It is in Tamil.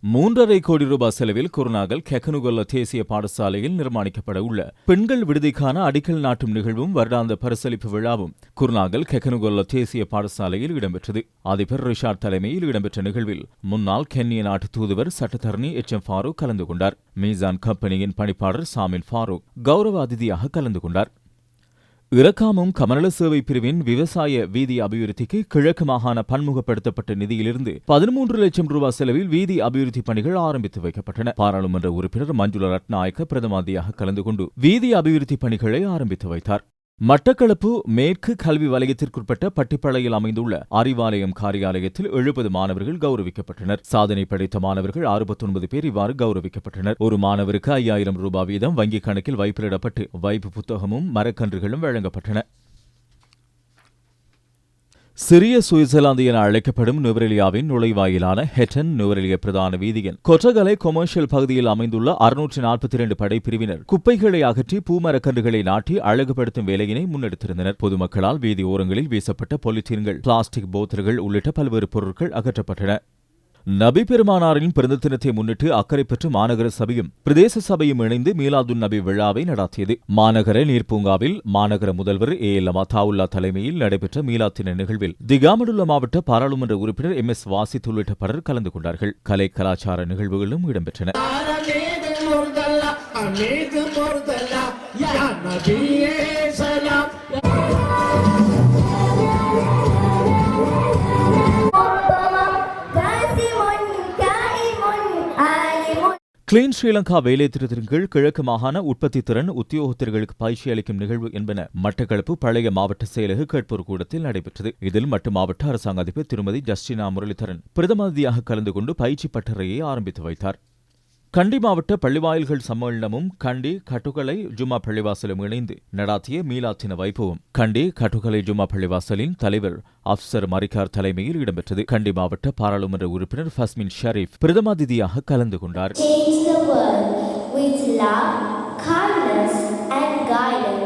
3.5 கோடி ரூபாய் செலவில் குருநாகல் கெக்கனுகொல்ல தேசிய பாடசாலையில் நிர்மாணிக்கப்பட உள்ள பெண்கள் விடுதிக்கான அடிக்கல் நாட்டும் நிகழ்வும் வருடாந்த பரிசளிப்பு விழாவும் குருநாகல் கெக்கனுகொல்ல தேசிய பாடசாலையில் இடம்பெற்றது. அதிபர் ரிஷாட் தலைமையில் இடம்பெற்ற நிகழ்வில் முன்னாள் கென்னிய நாட்டு தூதுவர் சட்டத்தரணி எச்.எம். ஃபாரூக் கலந்து கொண்டார். மீசான் கம்பெனியின் பணிப்பாளர் சாமில் ஃபாரூக் கௌரவ அதிதியாக கலந்து கொண்டார். இறக்காமும் கமநல சேவை பிரிவின் விவசாய வீதி அபிவிருத்திக்கு கிழக்கு மாகாண பன்முகப்படுத்தப்பட்ட நிதியிலிருந்து 13 லட்சம் ரூபாய் செலவில் வீதி அபிவிருத்தி பணிகள் ஆரம்பித்து வைக்கப்பட்டன. பாராளுமன்ற உறுப்பினர் மஞ்சுள ரட்நாயக்க பிரதமாதியாக கலந்து கொண்டு வீதி அபிவிருத்தி பணிகளை ஆரம்பித்து வைத்தார். மட்டக்களப்பு மேற்கு கல்வி வலயத்திற்குட்பட்ட பட்டிப்பளையில் அமைந்துள்ள அறிவாலயம் காரியாலயத்தில் 70 மாணவர்கள் கௌரவிக்கப்பட்டனர். சாதனை படைத்த மாணவர்கள் 69 பேர் இவ்வாறு கௌரவிக்கப்பட்டனர். ஒரு மாணவருக்கு 5000 ரூபாய் வீதம் வங்கிக் கணக்கில் வைப்பிலிடப்பட்டு வைப்பு புத்தகமும் மரக்கன்றுகளும் வழங்கப்பட்டன. சிறிய சுவிட்சர்லாந்து என அழைக்கப்படும் நுவரெலியாவின் நுழைவாயிலான ஹெட்டன் நுவரெலிய பிரதான வீதியின் கொற்றகலை கொமர்ஷியல் பகுதியில் அமைந்துள்ள 642 படைப்பிரிவினர் குப்பைகளை அகற்றி பூமரக்கன்றுகளை நாட்டி அழகுபடுத்தும் வேலையினை முன்னெடுத்திருந்தனர். பொதுமக்களால் வீதி ஓரங்களில் வீசப்பட்ட பொலித்தீன்கள், பிளாஸ்டிக் போத்தல்கள் உள்ளிட்ட பல்வேறு பொருட்கள் அகற்றப்பட்டன. நபி பெருமானாரின் பிறந்த தினத்தை முன்னிட்டு அக்கரைப்பற்று மாநகர சபையும் பிரதேச சபையும் இணைந்து மீலாதுன் நபி விழாவை நடாத்தியது. மாநகர நீர்ப்பூங்காவில் மாநகர முதல்வர் A.L. மதாவுல்லா தலைமையில் நடைபெற்ற மீலாத் தின நிகழ்வில் திகாமடுல்ல மாவட்ட பாராளுமன்ற உறுப்பினர் M.S. வாசித் உள்ளிட்ட பலர் கலந்து கொண்டார்கள். கலை கலாச்சார நிகழ்வுகளும் இடம்பெற்றன. கிளீன் ஸ்ரீலங்கா வேலை திட்டத்தின் கீழ் கிழக்கு மாகாண உற்பத்தி திறன் உத்தியோகத்தர்களுக்கு பயிற்சி அளிக்கும் நிகழ்வு என்பன மட்டக்களப்பு பழைய மாவட்ட செயலக கேட்போர் கூடத்தில் நடைபெற்றது. இதில் மட்டு மாவட்ட அரசாங்க அதிபர் திருமதி ஜஸ்டினா முரளிதரன் பிரதமதியாக கலந்து கொண்டு பயிற்சி பட்டறையை ஆரம்பித்து வைத்தார். கண்டி மாவட்ட பள்ளிவாயில்கள் சம்மேளனமும் கண்டி கட்டுக்கலை ஜும்மா பள்ளிவாசலும் இணைந்து நடாத்திய மீலாத்தின வைபவம் கண்டி கட்டுக்கலை ஜும்மா பள்ளிவாசலின் தலைவர் அப்சர் மரிக்கார் தலைமையில் இடம்பெற்றது. கண்டி மாவட்ட பாராளுமன்ற உறுப்பினர் ஃபஸ்மின் ஷரீப் பிரதமாதிதியாக கலந்து கொண்டார்.